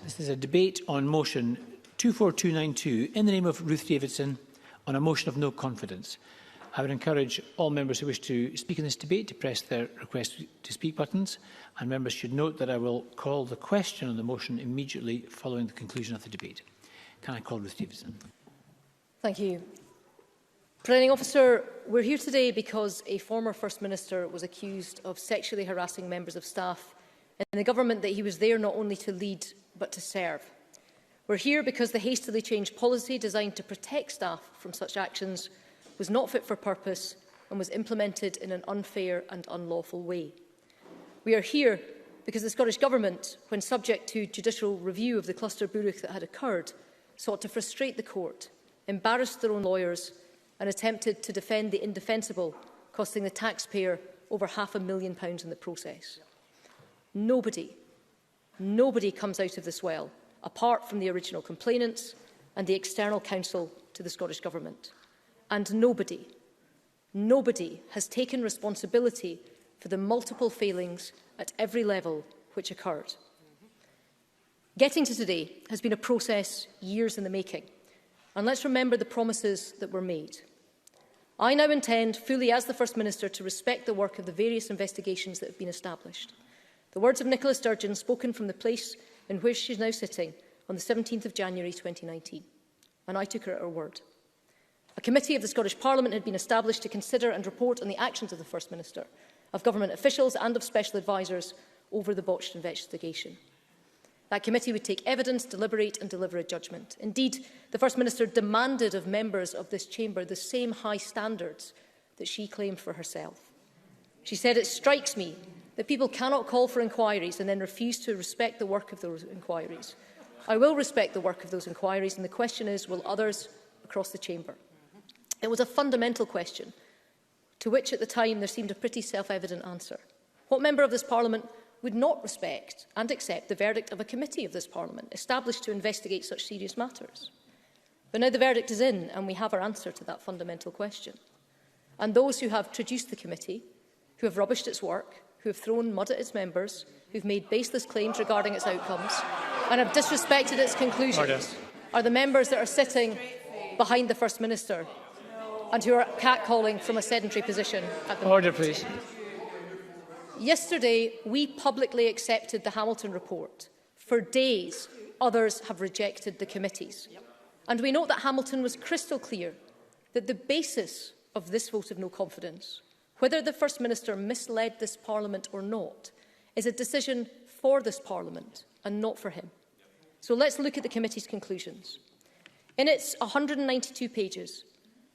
This is a debate on motion 24292 in the name of Ruth Davidson on a motion of no confidence. I would encourage all members who wish to speak in this debate to press their request to speak buttons, and members should note that I will call the question on the motion immediately following the conclusion of the debate. Can I call Ruth Davidson? Thank you. Presiding Officer, we're here today because a former First Minister was accused of sexually harassing members of staff in the government that he was there not only to lead but to serve. We're here because the hastily changed policy designed to protect staff from such actions was not fit for purpose and was implemented in an unfair and unlawful way. We are here because the Scottish Government, when subject to judicial review of the cluster burach that had occurred, sought to frustrate the court, embarrassed their own lawyers and attempted to defend the indefensible, costing the taxpayer over £500,000 in the process. Nobody comes out of this well, apart from the original complainants and the external counsel to the Scottish Government. And nobody has taken responsibility for the multiple failings at every level which occurred. Getting to today has been a process years in the making. And let's remember the promises that were made. I now intend fully as the First Minister to respect the work of the various investigations that have been established. The words of Nicola Sturgeon spoken from the place in which she is now sitting on the 17th of January 2019. And I took her at her word. A committee of the Scottish Parliament had been established to consider and report on the actions of the First Minister, of government officials and of special advisers over the botched investigation. That committee would take evidence, deliberate and deliver a judgment. Indeed, the First Minister demanded of members of this chamber the same high standards that she claimed for herself. She said, "It strikes me that people cannot call for inquiries and then refuse to respect the work of those inquiries. I will respect the work of those inquiries, and the question is, will others across the chamber?" It was a fundamental question, to which at the time there seemed a pretty self-evident answer. What member of this Parliament would not respect and accept the verdict of a committee of this Parliament established to investigate such serious matters? But now the verdict is in, and we have our answer to that fundamental question. And those who have traduced the committee, who have rubbished its work, who have thrown mud at its members, who have made baseless claims regarding its outcomes, and have disrespected its conclusions, are the members that are sitting behind the First Minister and who are catcalling from a sedentary position at the moment. Order, please. Yesterday, we publicly accepted the Hamilton report. For days, others have rejected the committees. And we note that Hamilton was crystal clear that the basis of this vote of no confidence, whether the First Minister misled this Parliament or not, is a decision for this Parliament and not for him. So let's look at the committee's conclusions. In its 192 pages,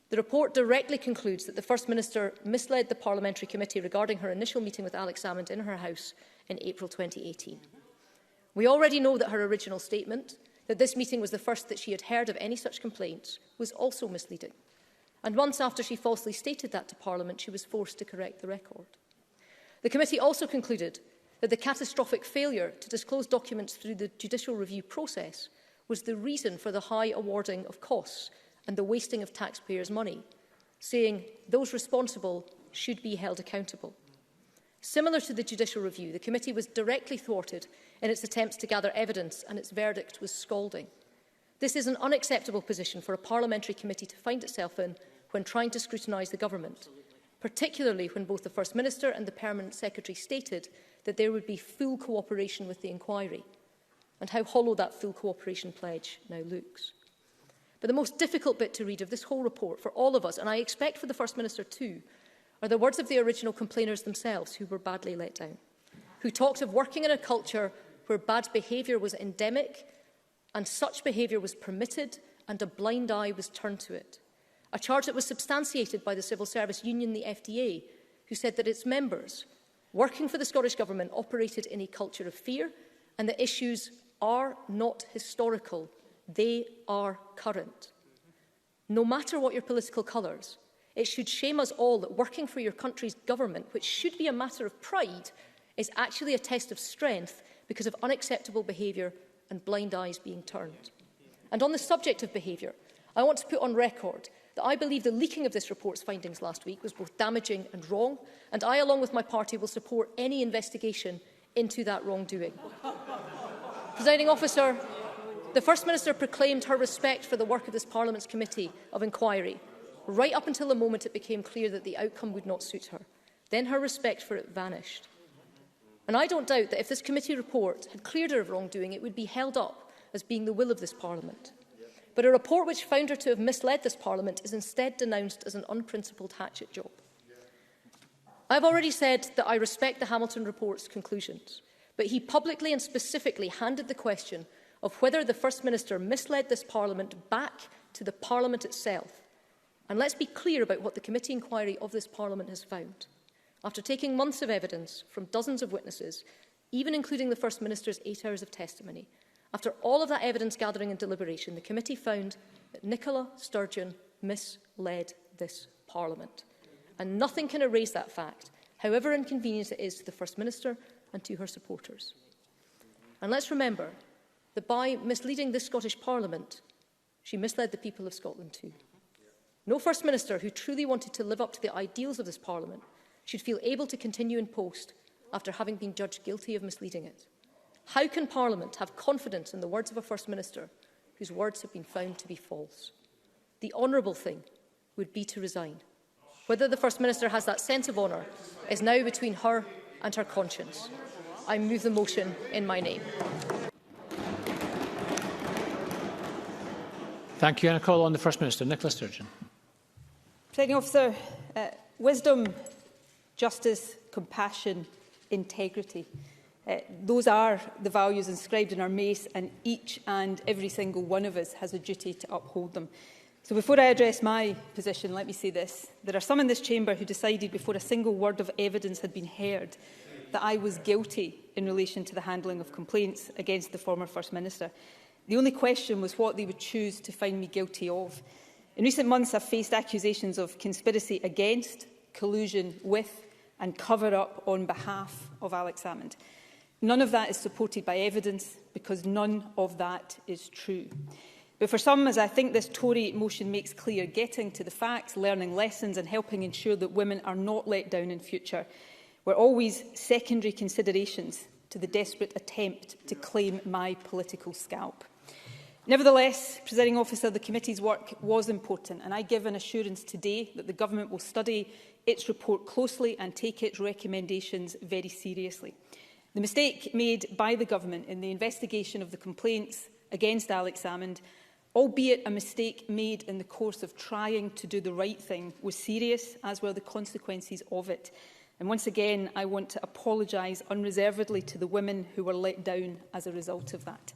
the report directly concludes that the First Minister misled the Parliamentary Committee regarding her initial meeting with Alex Salmond in her house in April 2018. We already know that her original statement, that this meeting was the first that she had heard of any such complaints, was also misleading. And months after she falsely stated that to Parliament, she was forced to correct the record. The committee also concluded that the catastrophic failure to disclose documents through the judicial review process was the reason for the high awarding of costs and the wasting of taxpayers' money, saying those responsible should be held accountable. Similar to the judicial review, the committee was directly thwarted in its attempts to gather evidence, and its verdict was scalding. This is an unacceptable position for a parliamentary committee to find itself in when trying to scrutinise the government, particularly when both the First Minister and the Permanent Secretary stated that there would be full cooperation with the inquiry, and how hollow that full cooperation pledge now looks. But the most difficult bit to read of this whole report for all of us, and I expect for the First Minister too, are the words of the original complainers themselves, who were badly let down, who talked of working in a culture where bad behaviour was endemic and such behaviour was permitted and a blind eye was turned to it. A charge that was substantiated by the civil service union, the FDA, who said that its members, working for the Scottish Government, operated in a culture of fear and that issues are not historical, they are current. No matter what your political colours, it should shame us all that working for your country's government, which should be a matter of pride, is actually a test of strength because of unacceptable behaviour and blind eyes being turned. And on the subject of behaviour, I want to put on record that I believe the leaking of this report's findings last week was both damaging and wrong, and I, along with my party, will support any investigation into that wrongdoing. Presiding Officer, the First Minister proclaimed her respect for the work of this Parliament's Committee of Inquiry, right up until the moment it became clear that the outcome would not suit her. Then her respect for it vanished. And I don't doubt that if this committee report had cleared her of wrongdoing, it would be held up as being the will of this Parliament. But a report which found her to have misled this Parliament is instead denounced as an unprincipled hatchet job. I have already said that I respect the Hamilton report's conclusions, but he publicly and specifically handed the question of whether the First Minister misled this Parliament back to the Parliament itself. And let's be clear about what the committee inquiry of this Parliament has found. After taking months of evidence from dozens of witnesses, even including the First Minister's 8 hours of testimony, after all of that evidence gathering and deliberation, the committee found that Nicola Sturgeon misled this Parliament. And nothing can erase that fact, however inconvenient it is to the First Minister and to her supporters. And let's remember that by misleading this Scottish Parliament, she misled the people of Scotland too. No First Minister who truly wanted to live up to the ideals of this Parliament should feel able to continue in post after having been judged guilty of misleading it. How can Parliament have confidence in the words of a First Minister whose words have been found to be false? The honourable thing would be to resign. Whether the First Minister has that sense of honour is now between her and her conscience. I move the motion in my name. Thank you. And I call on the First Minister, Nicola Sturgeon. Presiding Officer, wisdom, justice, compassion, integrity. Those are the values inscribed in our mace, and each and every single one of us has a duty to uphold them. So before I address my position, let me say this. There are some in this chamber who decided before a single word of evidence had been heard that I was guilty in relation to the handling of complaints against the former First Minister. The only question was what they would choose to find me guilty of. In recent months, I've faced accusations of conspiracy against, collusion with and cover-up on behalf of Alex Salmond. None of that is supported by evidence because none of that is true. But for some, as I think this Tory motion makes clear, getting to the facts, learning lessons and helping ensure that women are not let down in future were always secondary considerations to the desperate attempt to claim my political scalp. Nevertheless, Presiding Officer, the committee's work was important, and I give an assurance today that the Government will study its report closely and take its recommendations very seriously. The mistake made by the Government in the investigation of the complaints against Alex Salmond, albeit a mistake made in the course of trying to do the right thing, was serious, as were the consequences of it. And once again, I want to apologise unreservedly to the women who were let down as a result of that.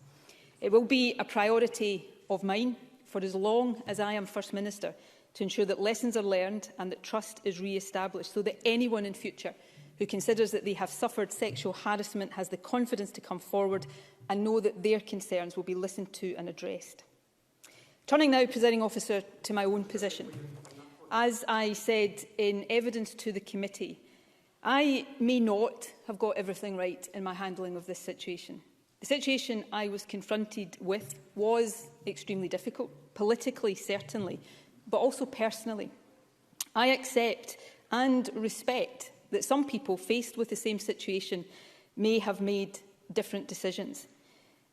It will be a priority of mine for as long as I am First Minister to ensure that lessons are learned and that trust is re-established so that anyone in future who considers that they have suffered sexual harassment has the confidence to come forward and know that their concerns will be listened to and addressed. Turning now, Presiding Officer, to my own position. As I said in evidence to the committee, I may not have got everything right in my handling of this situation. The situation I was confronted with was extremely difficult, politically certainly, but also personally. I accept and respect that some people faced with the same situation may have made different decisions.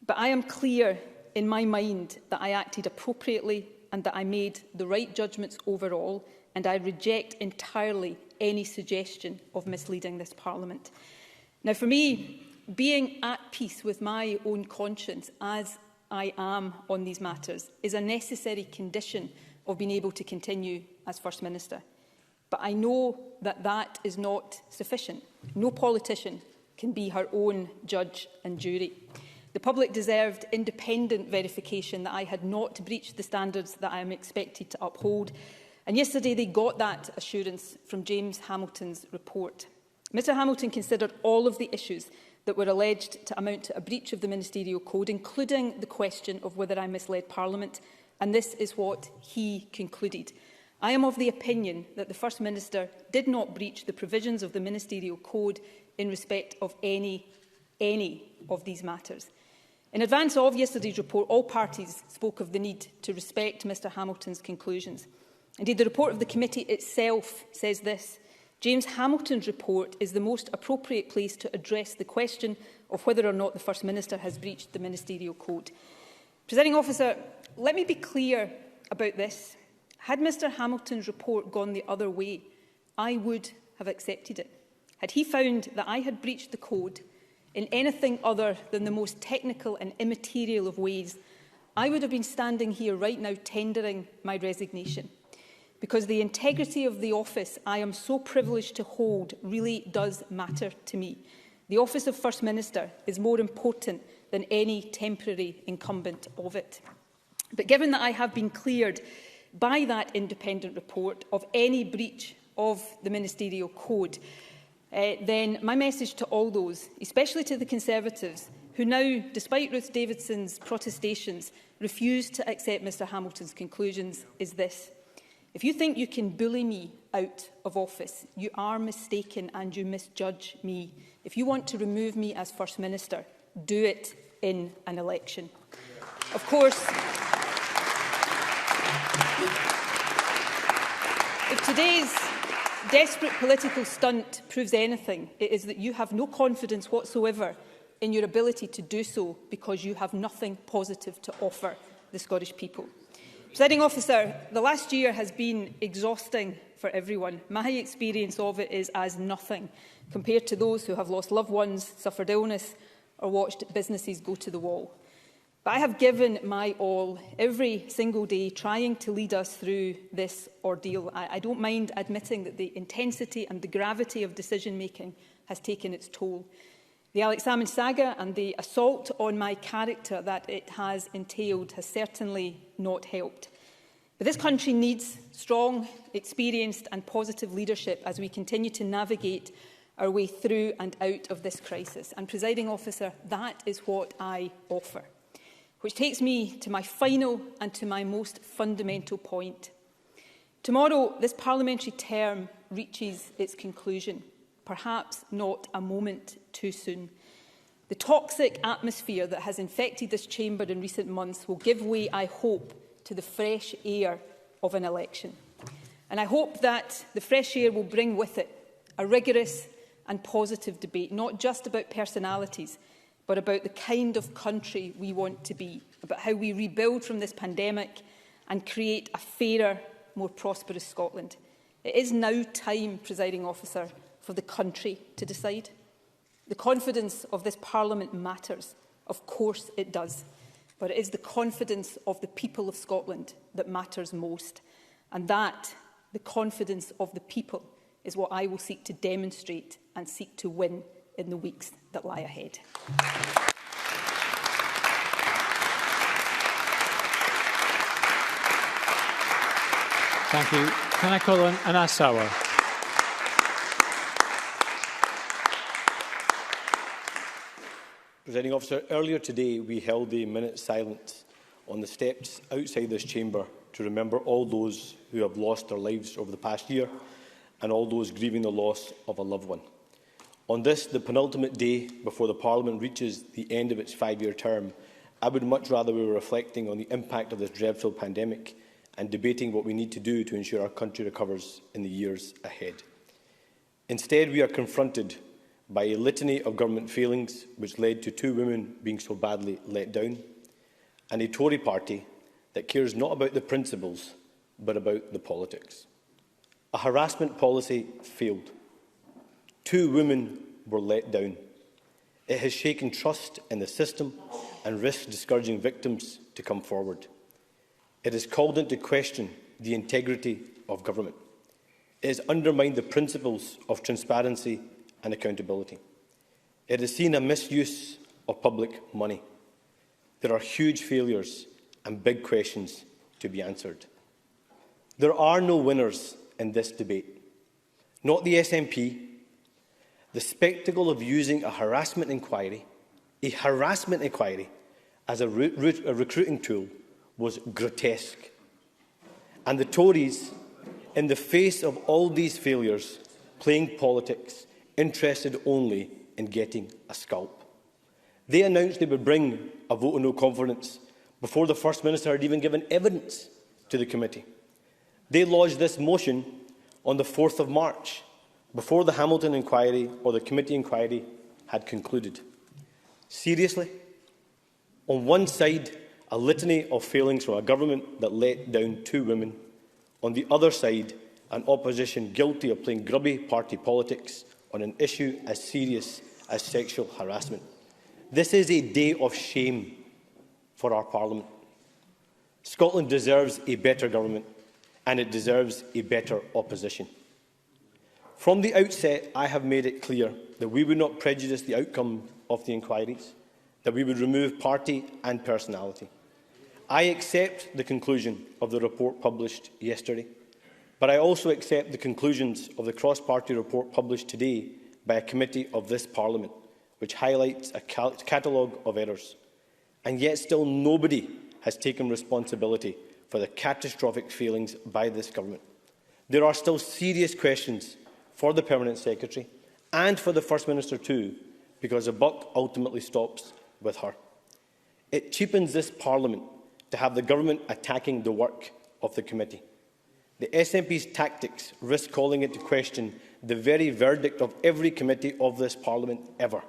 But I am clear in my mind that I acted appropriately and that I made the right judgments overall, and I reject entirely any suggestion of misleading this Parliament. Now, for me, being at peace with my own conscience, as I am on these matters, is a necessary condition of being able to continue as First Minister. But I know that that is not sufficient. No politician can be her own judge and jury. The public deserved independent verification that I had not breached the standards that I am expected to uphold. And yesterday they got that assurance from James Hamilton's report. Mr Hamilton considered all of the issues that were alleged to amount to a breach of the Ministerial Code, including the question of whether I misled Parliament, and this is what he concluded. I am of the opinion that the First Minister did not breach the provisions of the Ministerial Code in respect of any of these matters. In advance of yesterday's report, all parties spoke of the need to respect Mr Hamilton's conclusions. Indeed, the report of the committee itself says this: James Hamilton's report is the most appropriate place to address the question of whether or not the First Minister has breached the Ministerial Code. Presiding Officer, let me be clear about this. Had Mr Hamilton's report gone the other way, I would have accepted it. Had he found that I had breached the code in anything other than the most technical and immaterial of ways, I would have been standing here right now tendering my resignation. Because the integrity of the office I am so privileged to hold really does matter to me. The office of First Minister is more important than any temporary incumbent of it. But given that I have been cleared by that independent report of any breach of the Ministerial Code, then my message to all those, especially to the Conservatives, who now, despite Ruth Davidson's protestations, refuse to accept Mr Hamilton's conclusions, is this. If you think you can bully me out of office, you are mistaken and you misjudge me. If you want to remove me as First Minister, do it in an election. Of course, if today's desperate political stunt proves anything, it is that you have no confidence whatsoever in your ability to do so because you have nothing positive to offer the Scottish people. Presiding Officer, the last year has been exhausting for everyone. My experience of it is as nothing compared to those who have lost loved ones, suffered illness or watched businesses go to the wall. But I have given my all every single day trying to lead us through this ordeal. I don't mind admitting that the intensity and the gravity of decision-making has taken its toll. The Alex Salmond saga and the assault on my character that it has entailed has certainly not helped. But this country needs strong, experienced and positive leadership as we continue to navigate our way through and out of this crisis. And, Presiding Officer, that is what I offer. Which takes me to my final and to my most fundamental point. Tomorrow, this parliamentary term reaches its conclusion, perhaps not a moment too soon. The toxic atmosphere that has infected this chamber in recent months will give way, I hope, to the fresh air of an election. And I hope that the fresh air will bring with it a rigorous and positive debate, not just about personalities, but about the kind of country we want to be, about how we rebuild from this pandemic and create a fairer, more prosperous Scotland. It is now time, Presiding Officer, for the country to decide. The confidence of this Parliament matters. Of course it does. But it is the confidence of the people of Scotland that matters most. And that, the confidence of the people, is what I will seek to demonstrate and seek to win in the weeks that lie ahead. Thank you. Can I call on Anas Sarwar? Presiding Officer, earlier today we held a minute's silence on the steps outside this chamber to remember all those who have lost their lives over the past year and all those grieving the loss of a loved one. On this, the penultimate day before the Parliament reaches the end of its 5-year term, I would much rather we were reflecting on the impact of this dreadful pandemic and debating what we need to do to ensure our country recovers in the years ahead. Instead, we are confronted by a litany of government failings which led to 2 women being so badly let down, and a Tory party that cares not about the principles but about the politics. A harassment policy failed. 2 women were let down. It has shaken trust in the system and risked discouraging victims to come forward. It has called into question the integrity of government. It has undermined the principles of transparency and accountability. It has seen a misuse of public money. There are huge failures and big questions to be answered. There are no winners in this debate. Not the SNP. The spectacle of using a harassment inquiry as a recruiting tool was grotesque. And the Tories, in the face of all these failures, playing politics, interested only in getting a scalp. They announced they would bring a vote of no confidence before the First Minister had even given evidence to the committee. They lodged this motion on the 4th of March, before the Hamilton inquiry or the committee inquiry had concluded. Seriously? On one side, a litany of failings from a government that let down 2 women. On the other side, an opposition guilty of playing grubby party politics on an issue as serious as sexual harassment. This is a day of shame for our Parliament. Scotland deserves a better government, and it deserves a better opposition. From the outset, I have made it clear that we would not prejudice the outcome of the inquiries, that we would remove party and personality. I accept the conclusion of the report published yesterday, but I also accept the conclusions of the cross-party report published today by a committee of this Parliament, which highlights a catalogue of errors. And yet still nobody has taken responsibility for the catastrophic failings by this government. There are still serious questions for the Permanent Secretary and for the First Minister too, because the buck ultimately stops with her. It cheapens this Parliament to have the government attacking the work of the committee. The SNP's tactics risk calling into question the very verdict of every committee of this Parliament ever.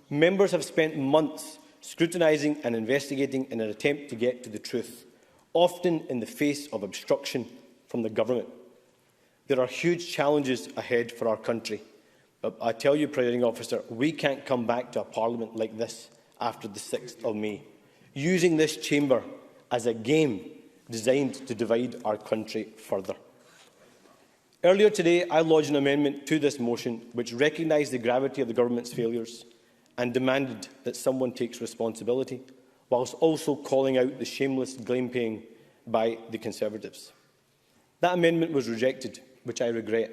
Members have spent months scrutinising and investigating in an attempt to get to the truth, often in the face of obstruction from the government. There are huge challenges ahead for our country, but I tell you, Presiding Officer, we can't come back to a Parliament like this after the 6th of May, using this chamber as a game designed to divide our country further. Earlier today, I lodged an amendment to this motion which recognised the gravity of the government's failures and demanded that someone takes responsibility, whilst also calling out the shameless blame-paying by the Conservatives. That amendment was rejected, which I regret.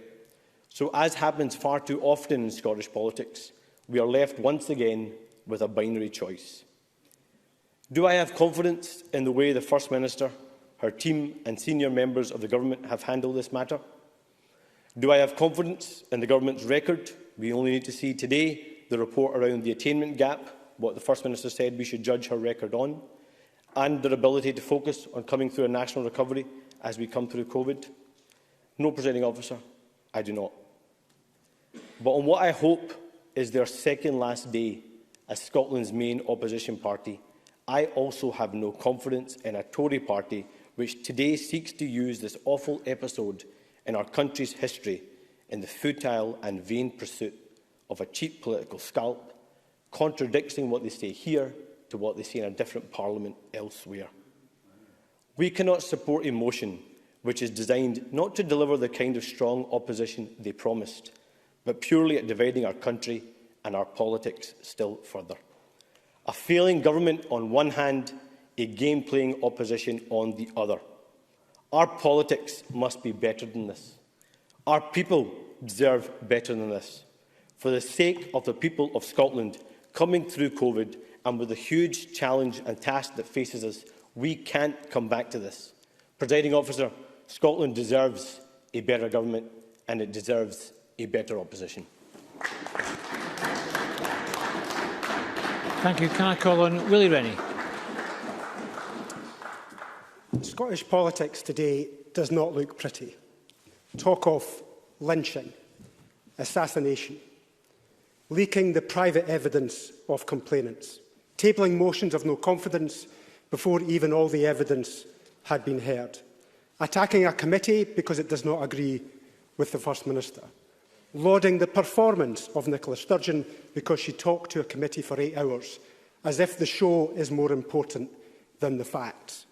So, as happens far too often in Scottish politics, we are left once again with a binary choice. Do I have confidence in the way the First Minister, her team and senior members of the government have handled this matter? Do I have confidence in the government's record? We only need to see today the report around the attainment gap, what the First Minister said we should judge her record on, and their ability to focus on coming through a national recovery as we come through COVID? No, Presiding Officer, I do not. But on what I hope is their second last day as Scotland's main opposition party, I also have no confidence in a Tory party which today seeks to use this awful episode in our country's history in the futile and vain pursuit of a cheap political scalp, contradicting what they say here to what they say in a different Parliament elsewhere. We cannot support a motion which is designed not to deliver the kind of strong opposition they promised, but purely at dividing our country and our politics still further. A failing government on one hand, a game-playing opposition on the other. Our politics must be better than this. Our people deserve better than this. For the sake of the people of Scotland coming through COVID and with the huge challenge and task that faces us, we can't come back to this. Presiding Officer, Scotland deserves a better government and it deserves a better opposition. Thank you. Can I call on Willie Rennie? Scottish politics today does not look pretty. Talk of lynching, assassination, leaking the private evidence of complainants, tabling motions of no confidence before even all the evidence had been heard, attacking a committee because it does not agree with the First Minister, lauding the performance of Nicola Sturgeon because she talked to a committee for 8 hours, as if the show is more important than the facts,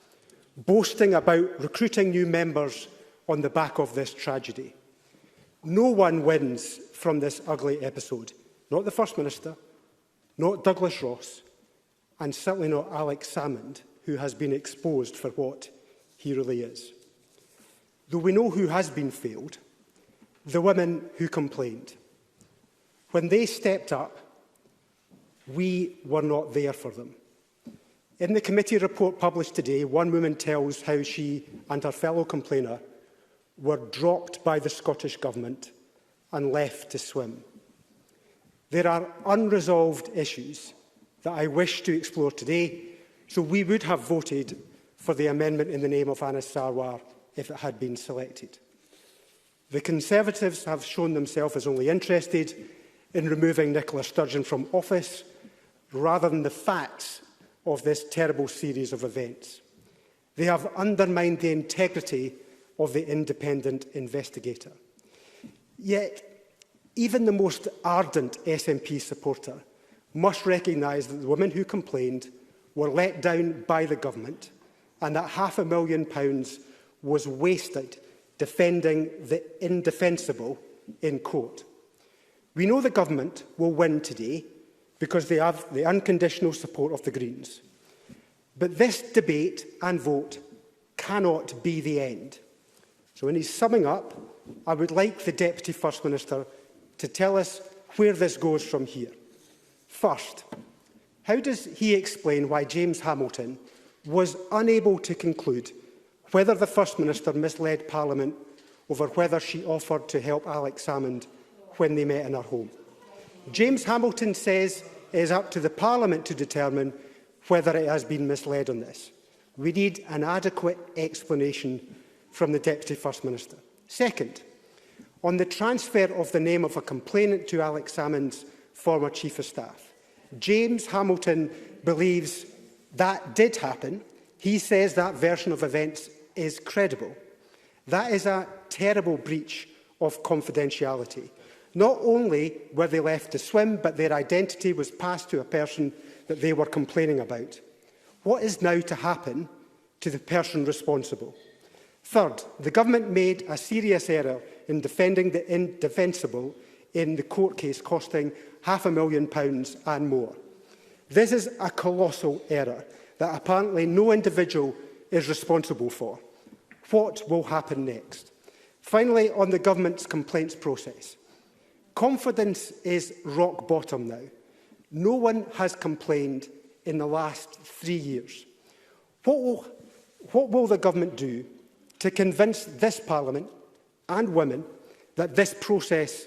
boasting about recruiting new members on the back of this tragedy. No one wins from this ugly episode. Not the First Minister, not Douglas Ross, and certainly not Alex Salmond, who has been exposed for what he really is. Though we know who has been failed, the women who complained. When they stepped up, we were not there for them. In the committee report published today, one woman tells how she and her fellow complainer were dropped by the Scottish Government and left to swim. There are unresolved issues that I wish to explore today, so we would have voted for the amendment in the name of Anas Sarwar if it had been selected. The Conservatives have shown themselves as only interested in removing Nicola Sturgeon from office rather than the facts of this terrible series of events. They have undermined the integrity of the independent investigator. Yet, even the most ardent SNP supporter must recognise that the women who complained were let down by the government and that £500,000 was wasted defending the indefensible in court. We know the government will win today because they have the unconditional support of the Greens. But this debate and vote cannot be the end. So in his summing up, I would like the Deputy First Minister to tell us where this goes from here. First, how does he explain why James Hamilton was unable to conclude whether the First Minister misled Parliament over whether she offered to help Alex Salmond when they met in her home? James Hamilton says it is up to the Parliament to determine whether it has been misled on this. We need an adequate explanation from the Deputy First Minister. Second, on the transfer of the name of a complainant to Alex Salmond's former Chief of Staff, James Hamilton believes that did happen. He says that version of events is credible. That is a terrible breach of confidentiality. Not only were they left to swim, but their identity was passed to a person that they were complaining about. What is now to happen to the person responsible? Third, the government made a serious error in defending the indefensible in the court case costing £500,000 and more. This is a colossal error that apparently no individual is responsible for. What will happen next? Finally, on the government's complaints process. Confidence is rock bottom now. No one has complained in the last 3 years. What will the government do to convince this Parliament and women that this process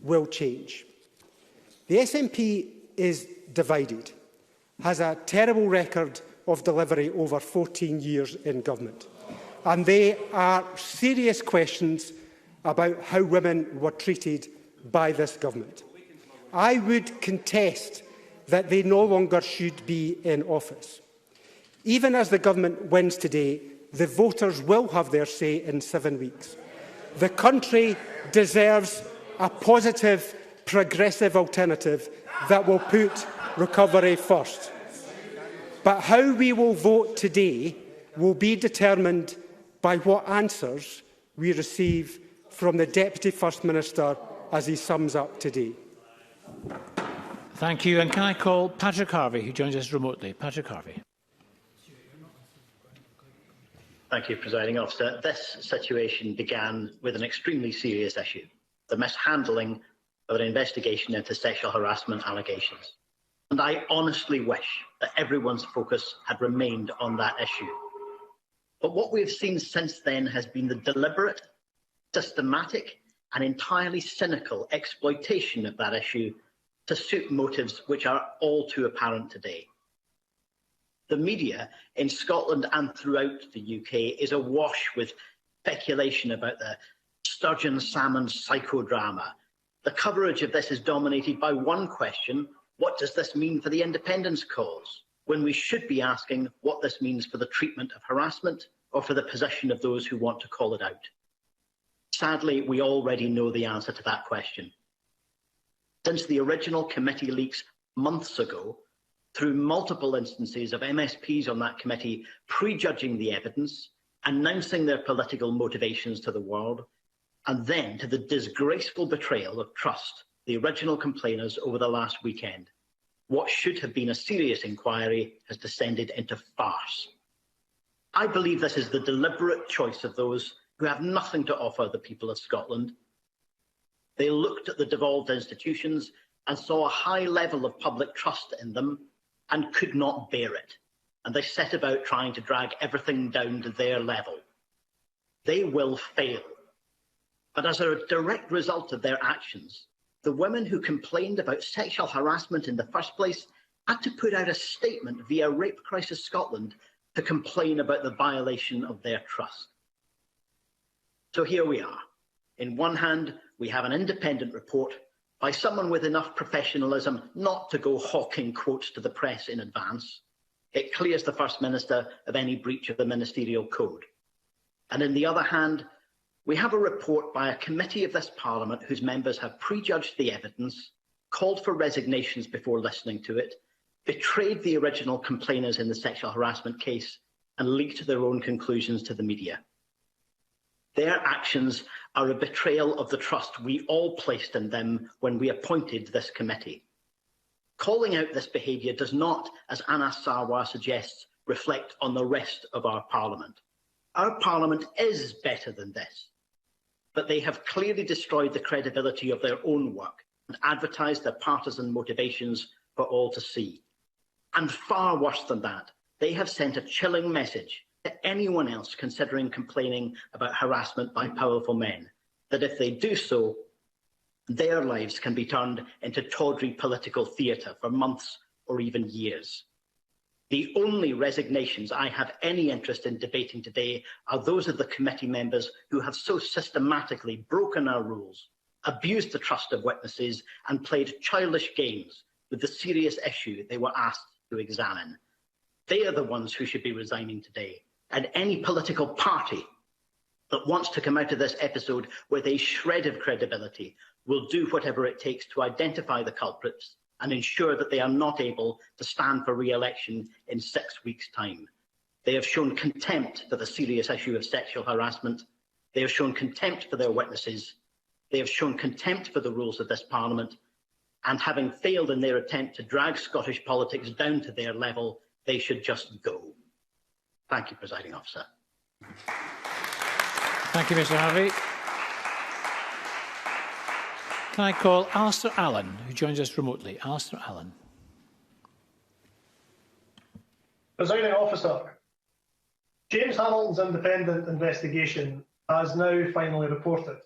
will change? The SNP is divided, has a terrible record of delivery over 14 years in government. And there are serious questions about how women were treated by this government. I would contest that they no longer should be in office. Even as the government wins today, the voters will have their say in 7 weeks. The country deserves a positive, progressive alternative that will put recovery first. But how we will vote today will be determined by what answers we receive from the Deputy First Minister as he sums up today. Thank you. And can I call Patrick Harvey, who joins us remotely? Patrick Harvey. Thank you, Presiding Officer. This situation began with an extremely serious issue, the mishandling of an investigation into sexual harassment allegations. And I honestly wish that everyone's focus had remained on that issue. But what we've seen since then has been the deliberate, systematic and entirely cynical exploitation of that issue to suit motives which are all too apparent today. The media in Scotland and throughout the UK is awash with speculation about the Sturgeon Salmon psychodrama. The coverage of this is dominated by one question: what does this mean for the independence cause? When we should be asking what this means for the treatment of harassment or for the position of those who want to call it out. Sadly, we already know the answer to that question. Since the original committee leaks months ago, through multiple instances of MSPs on that committee prejudging the evidence, announcing their political motivations to the world, and then to the disgraceful betrayal of trust, the original complainers over the last weekend, what should have been a serious inquiry has descended into farce. I believe this is the deliberate choice of those who have nothing to offer the people of Scotland. They looked at the devolved institutions and saw a high level of public trust in them and could not bear it. And they set about trying to drag everything down to their level. They will fail. But as a direct result of their actions, the women who complained about sexual harassment in the first place had to put out a statement via Rape Crisis Scotland to complain about the violation of their trust. So here we are. In one hand, we have an independent report by someone with enough professionalism not to go hawking quotes to the press in advance. It clears the First Minister of any breach of the ministerial code. And on the other hand, we have a report by a committee of this Parliament whose members have prejudged the evidence, called for resignations before listening to it, betrayed the original complainants in the sexual harassment case, and leaked their own conclusions to the media. Their actions are a betrayal of the trust we all placed in them when we appointed this committee. Calling out this behaviour does not, as Anas Sarwar suggests, reflect on the rest of our Parliament. Our Parliament is better than this, but they have clearly destroyed the credibility of their own work and advertised their partisan motivations for all to see. And far worse than that, they have sent a chilling message to anyone else considering complaining about harassment by powerful men, that if they do so, their lives can be turned into tawdry political theatre for months or even years. The only resignations I have any interest in debating today are those of the committee members who have so systematically broken our rules, abused the trust of witnesses, and played childish games with the serious issue they were asked to examine. They are the ones who should be resigning today, and any political party that wants to come out of this episode with a shred of credibility will do whatever it takes to identify the culprits and ensure that they are not able to stand for re-election in 6 weeks' time. They have shown contempt for the serious issue of sexual harassment. They have shown contempt for their witnesses. They have shown contempt for the rules of this Parliament. And having failed in their attempt to drag Scottish politics down to their level, they should just go. Thank you, Presiding Officer. Thank you, Mr Harvey. Can I call Alistair Allen, who joins us remotely? Alistair Allen. Presiding Officer, James Hamilton's independent investigation has now finally reported.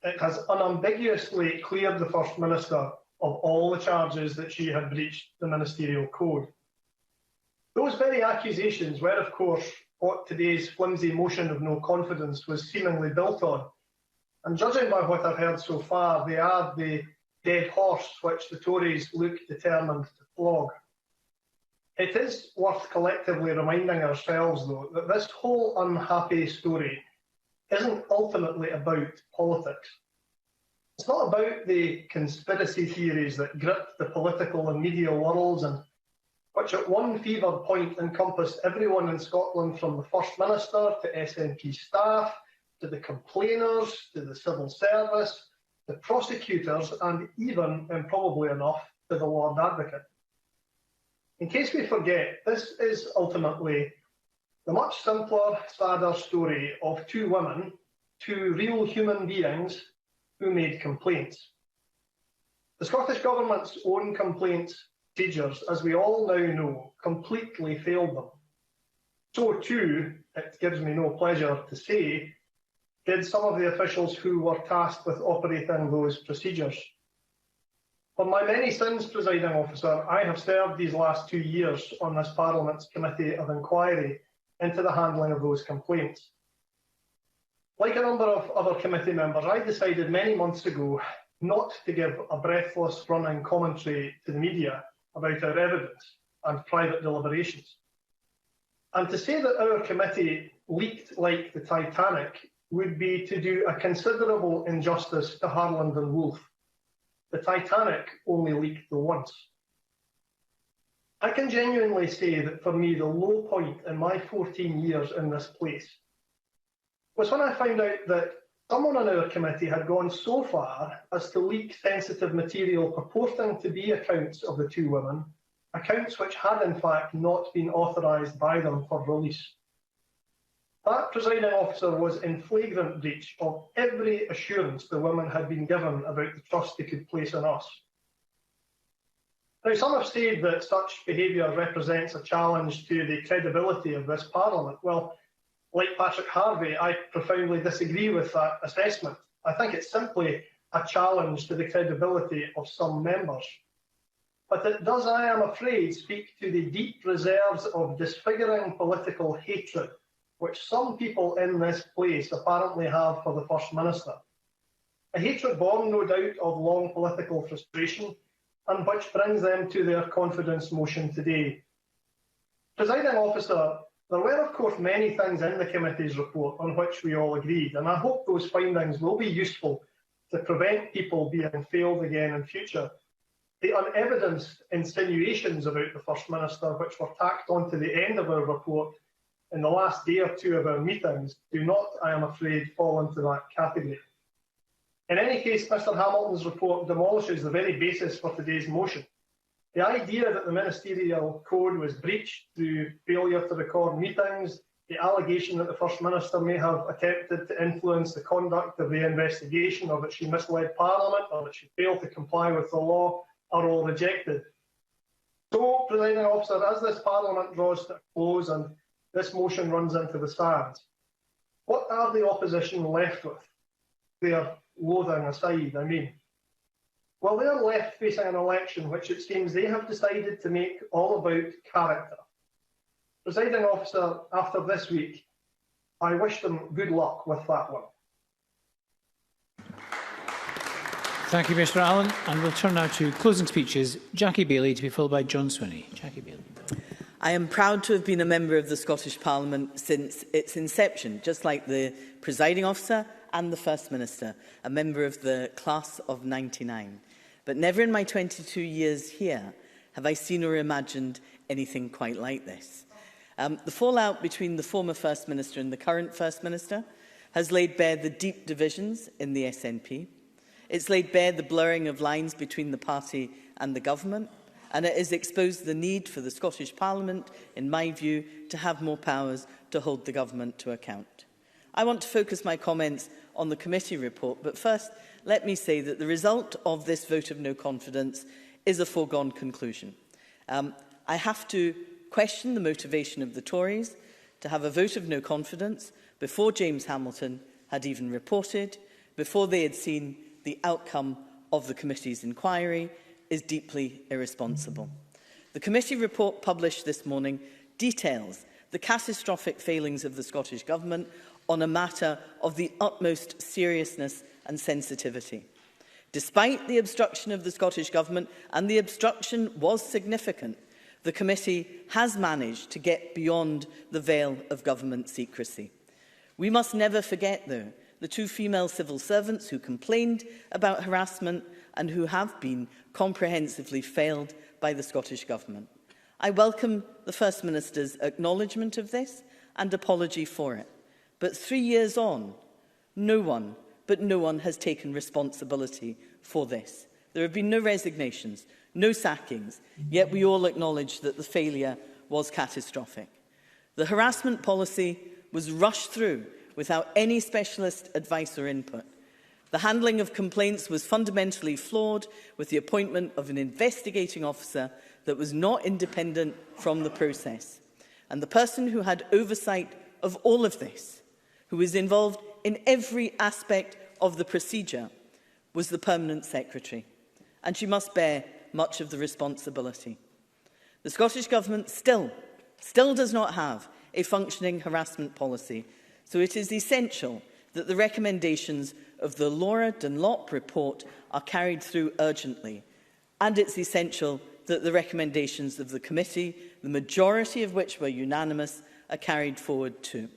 It has unambiguously cleared the First Minister of all the charges that she had breached the ministerial code. Those very accusations were, of course, what today's flimsy motion of no confidence was seemingly built on. And judging by what I've heard so far, they are the dead horse which the Tories look determined to flog. It is worth collectively reminding ourselves, though, that this whole unhappy story isn't ultimately about politics. It's not about the conspiracy theories that grip the political and media worlds and which at one fevered point encompassed everyone in Scotland from the First Minister to SNP staff, to the complainers, to the civil service, the prosecutors, and even, and probably enough, to the Lord Advocate. In case we forget, this is ultimately the much simpler, sadder story of two women, two real human beings who made complaints. The Scottish Government's own complaints procedures, as we all now know, completely failed them. So too, it gives me no pleasure to say, did some of the officials who were tasked with operating those procedures. For my many sins, Presiding Officer, I have served these last 2 years on this Parliament's Committee of Inquiry into the handling of those complaints. Like a number of other committee members, I decided many months ago not to give a breathless running commentary to the media about our evidence and private deliberations. And to say that our committee leaked like the Titanic would be to do a considerable injustice to Harland and Wolff. The Titanic only leaked the once. I can genuinely say that for me, the low point in my 14 years in this place was when I found out that someone on our committee had gone so far as to leak sensitive material purporting to be accounts of the two women, accounts which had in fact not been authorised by them for release. That, Presiding Officer, was in flagrant breach of every assurance the women had been given about the trust they could place in us. Now, some have said that such behaviour represents a challenge to the credibility of this Parliament. Well, like Patrick Harvey, I profoundly disagree with that assessment. I think it's simply a challenge to the credibility of some members. But it does, I am afraid, speak to the deep reserves of disfiguring political hatred which some people in this place apparently have for the First Minister. a hatred born, no doubt, of long political frustration, and which brings them to their confidence motion today. Presiding Officer, there were, of course, many things in the committee's report on which we all agreed, and I hope those findings will be useful to prevent people being failed again in future. The unevidenced insinuations about the First Minister, which were tacked onto the end of our report in the last day or two of our meetings, do not, I am afraid, fall into that category. In any case, Mr Hamilton's report demolishes the very basis for today's motion. The idea that the ministerial code was breached through failure to record meetings, the allegation that the First Minister may have attempted to influence the conduct of the investigation, or that she misled Parliament, or that she failed to comply with the law, are all rejected. So, Presiding Officer, as this Parliament draws to a close and this motion runs into the sands, what are the opposition left with? Their loathing aside, I mean. Well, they're left facing an election which it seems they have decided to make all about character. Presiding Officer, after this week, I wish them good luck with that one. Thank you, Mr Allen. And we'll turn now to closing speeches. Jackie Baillie, to be followed by John Swinney. Jackie Baillie. I am proud to have been a member of the Scottish Parliament since its inception, just like the Presiding Officer and the First Minister, a member of the class of '99. But never in my 22 years here have I seen or imagined anything quite like this. The fallout between the former First Minister and the current First Minister has laid bare the deep divisions in the SNP. It's laid bare the blurring of lines between the party and the government, and it has exposed the need for the Scottish Parliament, in my view, to have more powers to hold the government to account. I want to focus my comments on the committee report, but first let me say that the result of this vote of no confidence is a foregone conclusion. I have to question the motivation of the Tories to have a vote of no confidence before James Hamilton had even reported, before they had seen the outcome of the committee's inquiry, is deeply irresponsible. The committee report published this morning details the catastrophic failings of the Scottish Government on a matter of the utmost seriousness and sensitivity. Despite the obstruction of the Scottish Government, and the obstruction was significant, the committee has managed to get beyond the veil of government secrecy. We must never forget, though, the two female civil servants who complained about harassment and who have been comprehensively failed by the Scottish Government. I welcome the First Minister's acknowledgement of this and apology for it. But 3 years on, no one has taken responsibility for this. There have been no resignations, no sackings, yet we all acknowledge that the failure was catastrophic. The harassment policy was rushed through without any specialist advice or input. The handling of complaints was fundamentally flawed, with the appointment of an investigating officer that was not independent from the process. And the person who had oversight of all of this, who was involved in every aspect of the procedure, was the Permanent Secretary, and she must bear much of the responsibility. The Scottish Government still does not have a functioning harassment policy, so it is essential that the recommendations of the Laura Dunlop report are carried through urgently, and it's essential that the recommendations of the committee, the majority of which were unanimous, are carried forward too.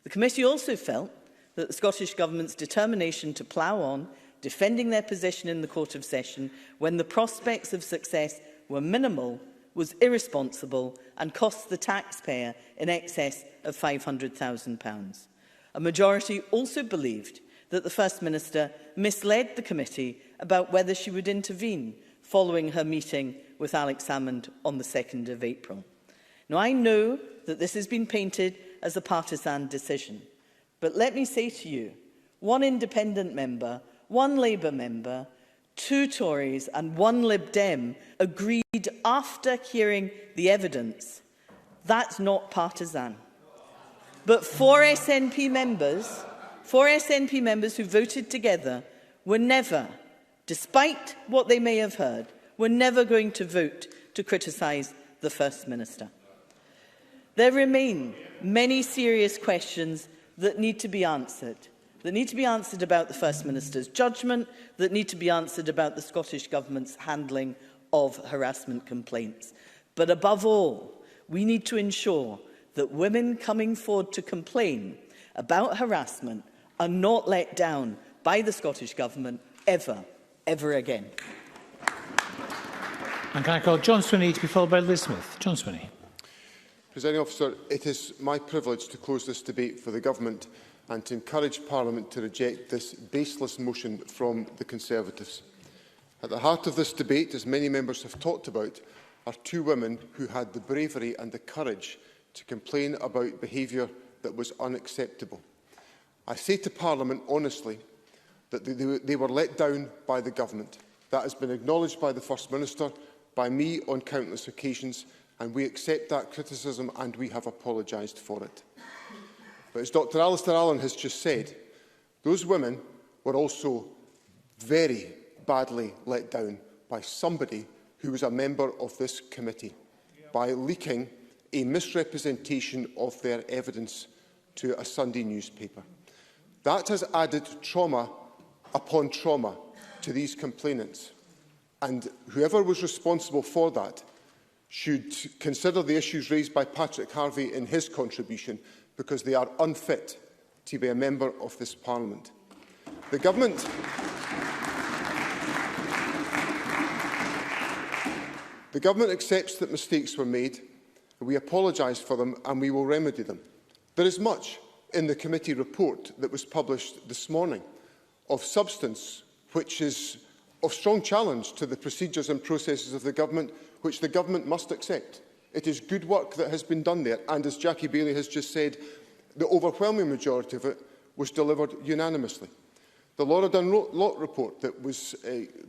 The committee also felt that the Scottish Government's determination to plough on, defending their position in the Court of Session when the prospects of success were minimal, was irresponsible and cost the taxpayer in excess of £500,000. A majority also believed that the First Minister misled the committee about whether she would intervene following her meeting with Alex Salmond on the 2nd of April. Now, I know that this has been painted as a partisan decision, but let me say to you, one independent member, one Labour member, 2 Tories and 1 Lib Dem agreed after hearing the evidence. That's not partisan. But 4 SNP members who voted together were never, despite what they may have heard, were never going to vote to criticise the First Minister. There remain many serious questions that need to be answered, that need to be answered about the First Minister's judgment, that need to be answered about the Scottish Government's handling of harassment complaints. But above all, we need to ensure that women coming forward to complain about harassment are not let down by the Scottish Government ever again. And can I call John Swinney to be followed by Liz Smith? John Swinney. Presiding Officer, it is my privilege to close this debate for the Government and to encourage Parliament to reject this baseless motion from the Conservatives. At the heart of this debate, as many members have talked about, are two women who had the bravery and the courage to complain about behaviour that was unacceptable. I say to Parliament honestly that they were let down by the Government. That has been acknowledged by the First Minister, by me on countless occasions, and we accept that criticism and we have apologised for it. But as Dr Alistair Allen has just said, those women were also very badly let down by somebody who was a member of this committee by leaking a misrepresentation of their evidence to a Sunday newspaper. That has added trauma upon trauma to these complainants, and whoever was responsible for that should consider the issues raised by Patrick Harvey in his contribution, because they are unfit to be a member of this Parliament. The Government accepts that mistakes were made. We apologise for them and we will remedy them. There is much in the committee report that was published this morning of substance which is of strong challenge to the procedures and processes of the Government, which the Government must accept. It is good work that has been done there, and as Jackie Baillie has just said, the overwhelming majority of it was delivered unanimously. The Laura Dunlop report that was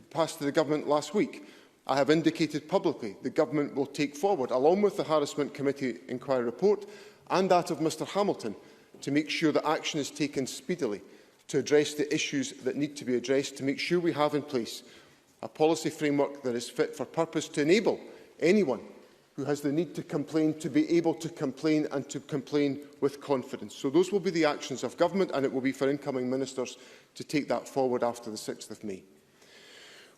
passed to the Government last week, I have indicated publicly the Government will take forward, along with the Harassment Committee inquiry report and that of Mr Hamilton, to make sure that action is taken speedily to address the issues that need to be addressed, to make sure we have in place a policy framework that is fit for purpose to enable anyone who has the need to complain to be able to complain and to complain with confidence. So those will be the actions of Government, and it will be for incoming ministers to take that forward after the 6th of May.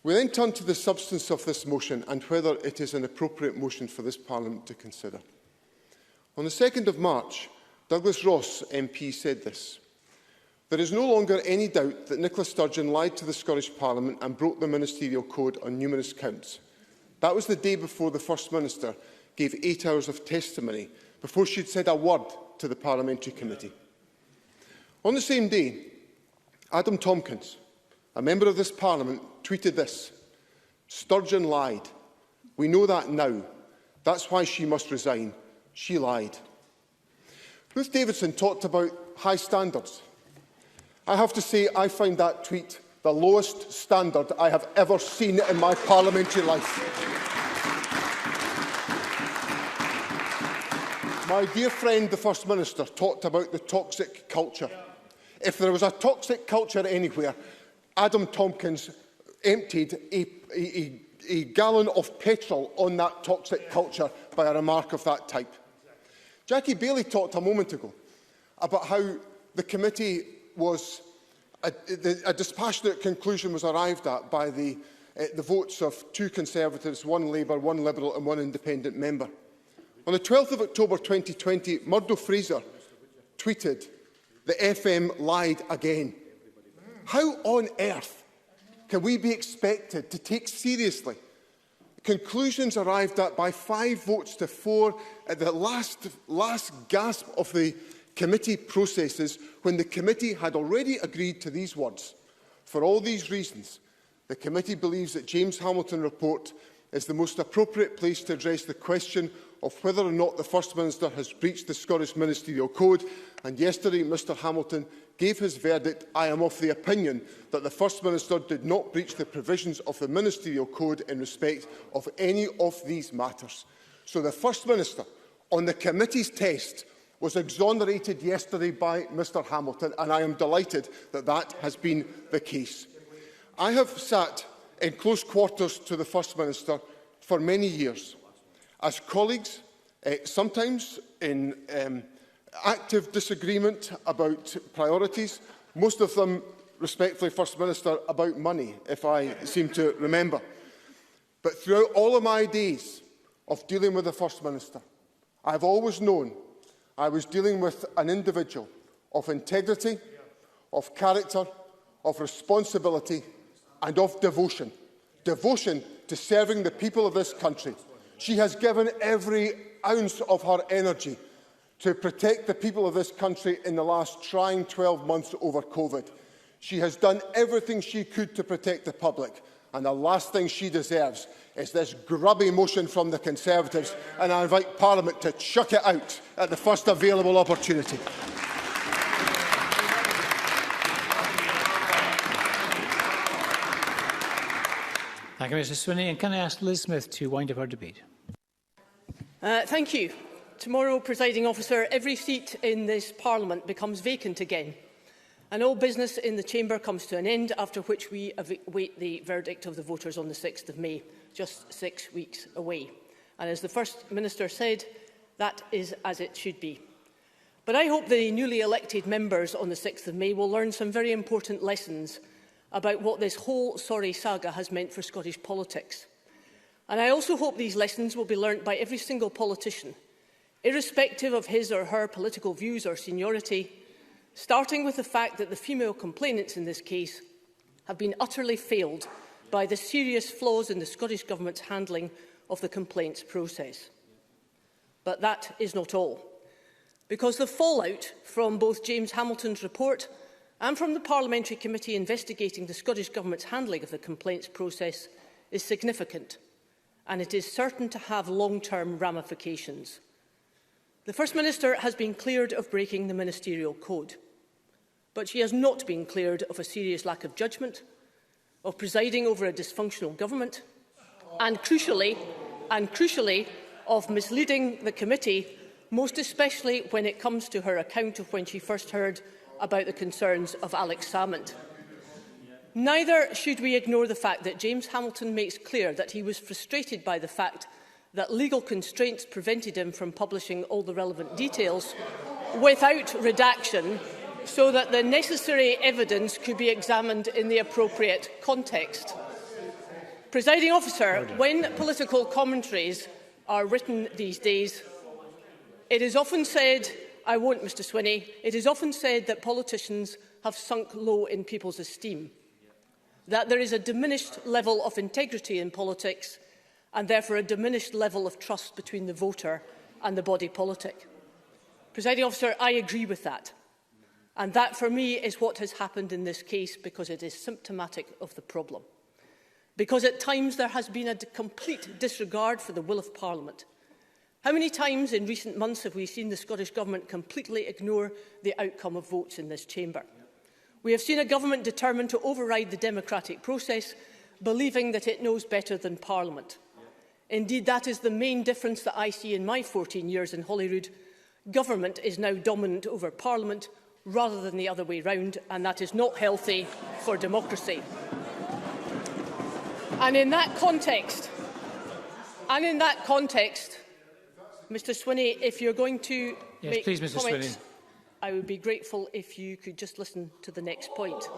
We then turn to the substance of this motion and whether it is an appropriate motion for this Parliament to consider. On the 2nd of March, Douglas Ross MP said this: "There is no longer any doubt that Nicola Sturgeon lied to the Scottish Parliament and broke the ministerial code on numerous counts." That was the day before the First Minister gave 8 hours of testimony, before she had said a word to the Parliamentary Committee. On the same day, Adam Tompkins, a member of this Parliament, tweeted this: "Sturgeon lied. We know that now. That's why she must resign. She lied." Ruth Davidson talked about high standards. I have to say I find that tweet the lowest standard I have ever seen in my parliamentary life. My dear friend, the First Minister, talked about the toxic culture. If there was a toxic culture anywhere, Adam Tompkins emptied a gallon of petrol on that toxic culture by a remark of that type. Jackie Baillie talked a moment ago about how the committee was a dispassionate conclusion was arrived at by the votes of 2 Conservatives, 1 Labour, 1 Liberal and 1 independent member. On the 12th of October 2020, Murdo Fraser tweeted, "The FM lied again." How on earth can we be expected to take seriously conclusions arrived at by 5 votes to 4 at the last gasp of the committee processes, when the committee had already agreed to these words? For all these reasons, the committee believes that James Hamilton report is the most appropriate place to address the question of whether or not the First Minister has breached the Scottish Ministerial Code, and yesterday Mr Hamilton gave his verdict. I am of the opinion that the First Minister did not breach the provisions of the Ministerial Code in respect of any of these matters. So the First Minister, on the committee's test, was exonerated yesterday by Mr Hamilton, and I am delighted that that has been the case. I have sat in close quarters to the First Minister for many years, as colleagues, sometimes in active disagreement about priorities, most of them, respectfully, First Minister, about money, if I seem to remember. But throughout all of my days of dealing with the First Minister, I have always known I was dealing with an individual of integrity, of character, of responsibility and of devotion. Devotion to serving the people of this country. She has given every ounce of her energy to protect the people of this country in the last trying 12 months over COVID. She has done everything she could to protect the public, and the last thing she deserves is this grubby motion from the Conservatives, and I invite Parliament to chuck it out at the first available opportunity. Thank you, Mr Swinney. And can I ask Liz Smith to wind up our debate? Thank you. Tomorrow, Presiding Officer, every seat in this Parliament becomes vacant again, and all business in the Chamber comes to an end, after which we await the verdict of the voters on the 6th of May, just 6 weeks away. And as the First Minister said, that is as it should be. But I hope the newly elected members on the 6th of May will learn some very important lessons about what this whole sorry saga has meant for Scottish politics. And I also hope these lessons will be learnt by every single politician, irrespective of his or her political views or seniority, starting with the fact that the female complainants in this case have been utterly failed by the serious flaws in the Scottish Government's handling of the complaints process. But that is not all, because the fallout from both James Hamilton's report and from the Parliamentary Committee investigating the Scottish Government's handling of the complaints process is significant, and it is certain to have long-term ramifications. The First Minister has been cleared of breaking the ministerial code, but she has not been cleared of a serious lack of judgment, of presiding over a dysfunctional government, and crucially, of misleading the committee, most especially when it comes to her account of when she first heard about the concerns of Alex Salmond. Neither should we ignore the fact that James Hamilton makes clear that he was frustrated by the fact that legal constraints prevented him from publishing all the relevant details without redaction, so that the necessary evidence could be examined in the appropriate context. Presiding Officer, when political commentaries are written these days, it is often said, I won't, Mr Swinney, it is often said that politicians have sunk low in people's esteem, that there is a diminished level of integrity in politics and therefore a diminished level of trust between the voter and the body politic. Presiding Officer, I agree with that. And that, for me, is what has happened in this case, because it is symptomatic of the problem. Because at times there has been a complete disregard for the will of Parliament. How many times in recent months have we seen the Scottish Government completely ignore the outcome of votes in this chamber? We have seen a government determined to override the democratic process, believing that it knows better than Parliament. Indeed, that is the main difference that I see in my 14 years in Holyrood. Government is now dominant over Parliament rather than the other way round, and that is not healthy for democracy. And in that context, Mr Swinney, if you're going to make Mr. comments, Swinney. I would be grateful if you could just listen to the next point.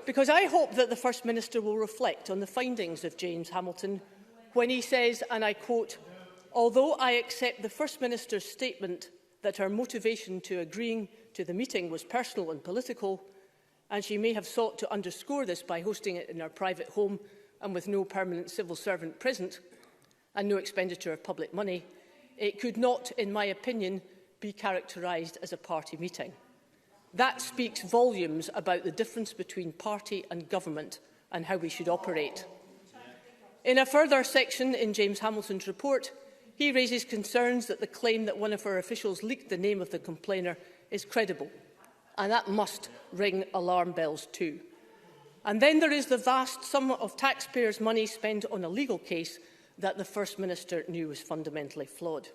Because I hope that the First Minister will reflect on the findings of James Hamilton when he says, and I quote, "Although I accept the First Minister's statement that her motivation to agreeing to the meeting was personal and political, and she may have sought to underscore this by hosting it in her private home and with no permanent civil servant present and no expenditure of public money, it could not, in my opinion, be characterised as a party meeting." That speaks volumes about the difference between party and government and how we should operate. In a further section in James Hamilton's report, he raises concerns that the claim that one of our officials leaked the name of the complainer is credible, and that must ring alarm bells too. And then there is the vast sum of taxpayers' money spent on a legal case that the First Minister knew was fundamentally flawed.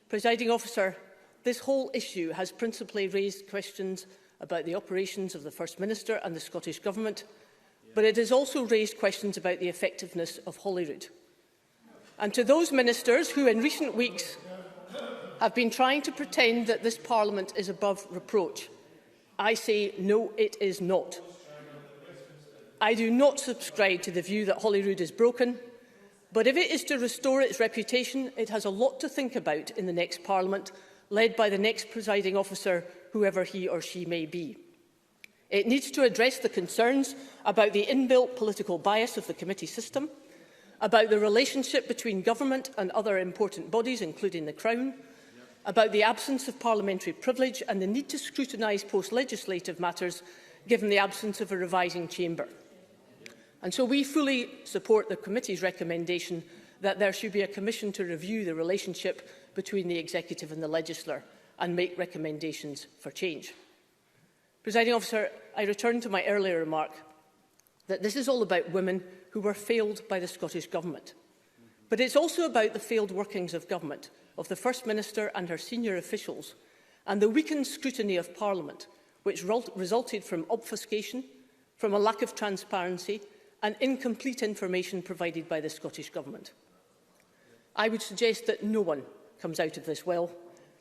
Presiding Officer, this whole issue has principally raised questions about the operations of the First Minister and the Scottish Government, but it has also raised questions about the effectiveness of Holyrood. And to those ministers who in recent weeks have been trying to pretend that this Parliament is above reproach, I say no, it is not. I do not subscribe to the view that Holyrood is broken, but if it is to restore its reputation, it has a lot to think about in the next Parliament, led by the next presiding officer, whoever he or she may be. It needs to address the concerns about the inbuilt political bias of the committee system, about the relationship between government and other important bodies, including the Crown, about the absence of parliamentary privilege and the need to scrutinise post-legislative matters given the absence of a revising chamber. And so we fully support the committee's recommendation that there should be a commission to review the relationship between the executive and the legislature and make recommendations for change. Presiding Officer, I return to my earlier remark that this is all about women who were failed by the Scottish Government. But it's also about the failed workings of government, of the First Minister and her senior officials, and the weakened scrutiny of Parliament, which resulted from obfuscation, from a lack of transparency and incomplete information provided by the Scottish Government. I would suggest that no one comes out of this well,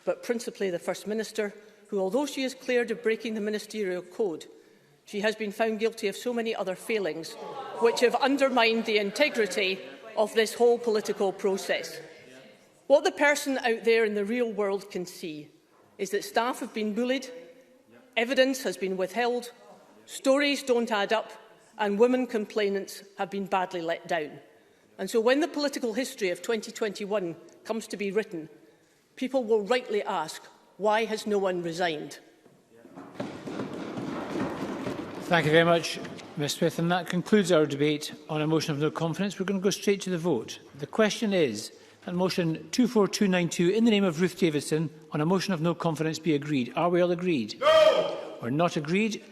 but principally the First Minister, who, although she is cleared of breaking the ministerial code, she has been found guilty of so many other failings which have undermined the integrity of this whole political process. What the person out there in the real world can see is that staff have been bullied, evidence has been withheld, stories don't add up, and women complainants have been badly let down. And so when the political history of 2021 comes to be written, people will rightly ask, why has no one resigned? Thank you very much, Ms Smith. And that concludes our debate on a motion of no confidence. We're going to go straight to the vote. The question is that motion 24292 in the name of Ruth Davidson on a motion of no confidence be agreed. Are we all agreed? No! We're not agreed.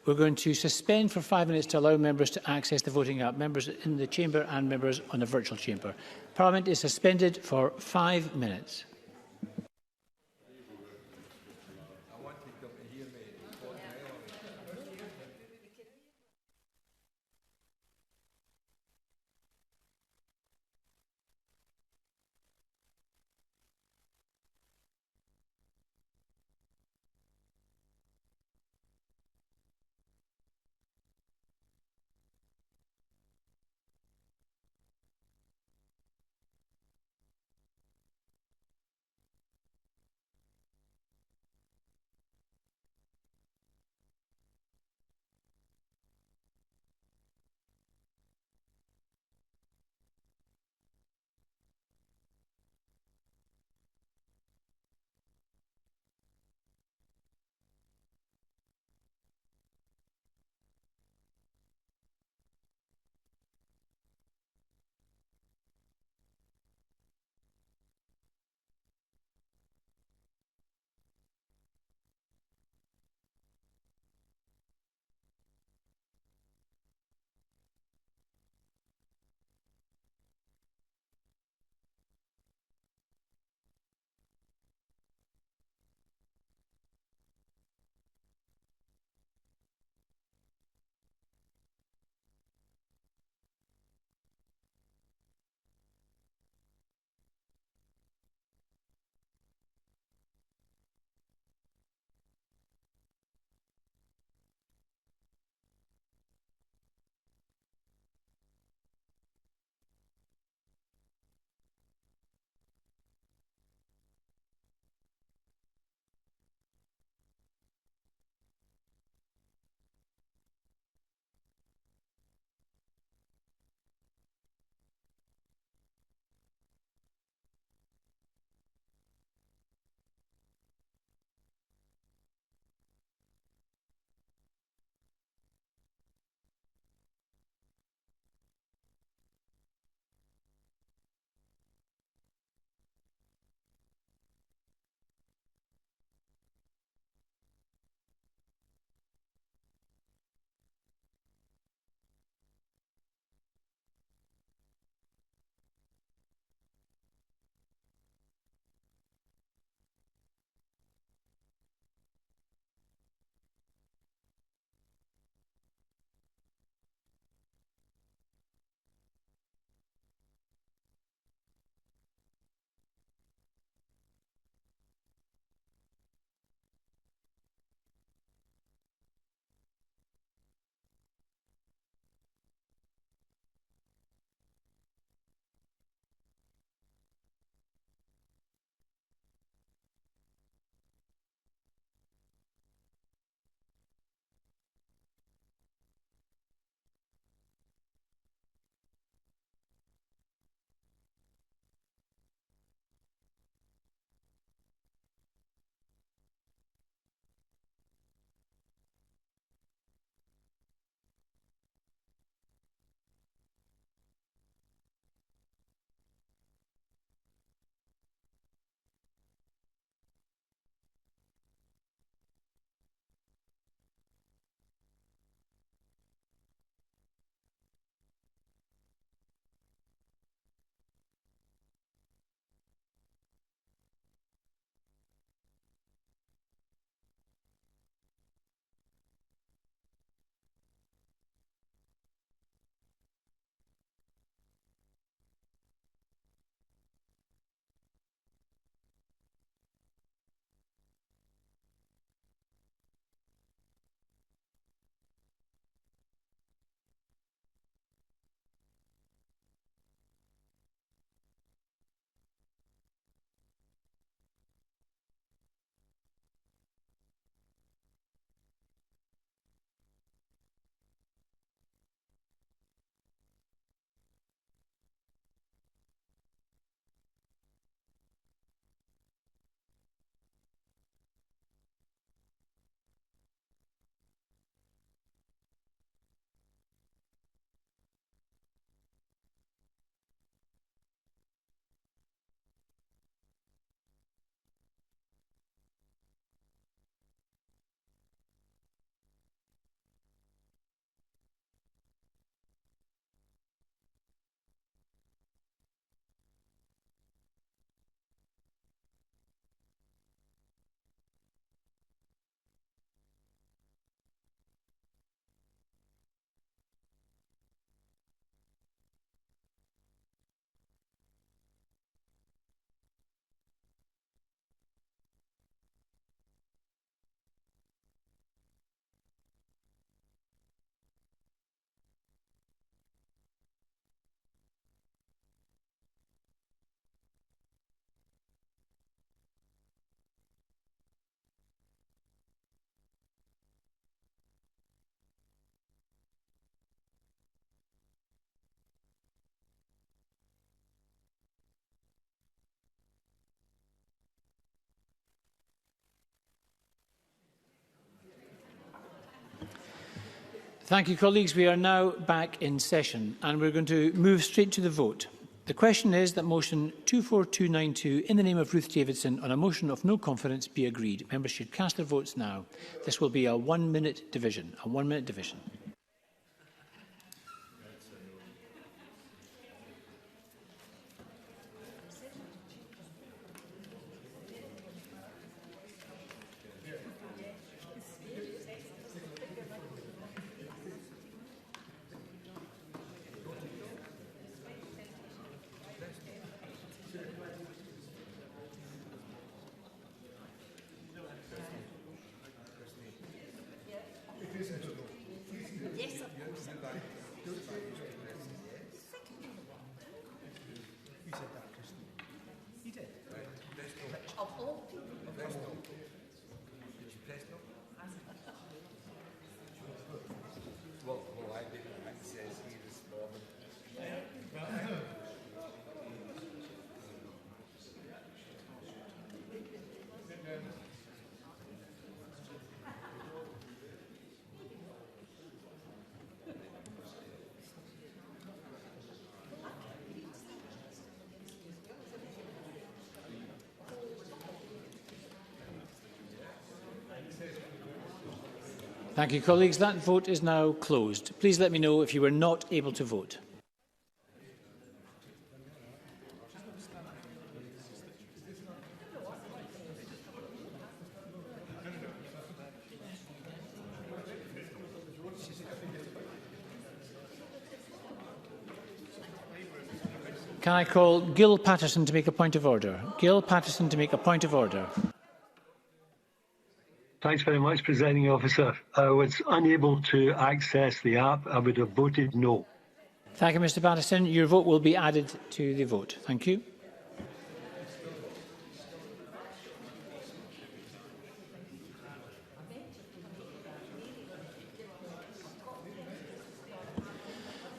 We're going to suspend for 5 minutes to allow members to access the voting app, members in the chamber and members on the virtual chamber. Parliament is suspended for 5 minutes. Thank you, colleagues. We are now back in session and we're going to move straight to the vote. The question is that motion 24292 in the name of Ruth Davidson on a motion of no confidence be agreed. Members should cast their votes now. This will be a 1 minute division. A 1 minute division. Thank you, colleagues. That vote is now closed. Please let me know if you were not able to vote. Can I call Gill Patterson to make a point of order? Gill Patterson to make a point of order. Thanks very much, Presiding Officer. I was unable to access the app. I would have voted no. Thank you, Mr Patterson. Your vote will be added to the vote. Thank you.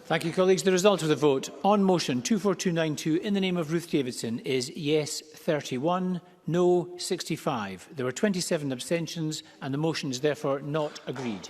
Thank you, colleagues. The result of the vote on motion 24292 in the name of Ruth Davidson is yes 31, no 65. There were 27 abstentions and the motion is therefore not agreed.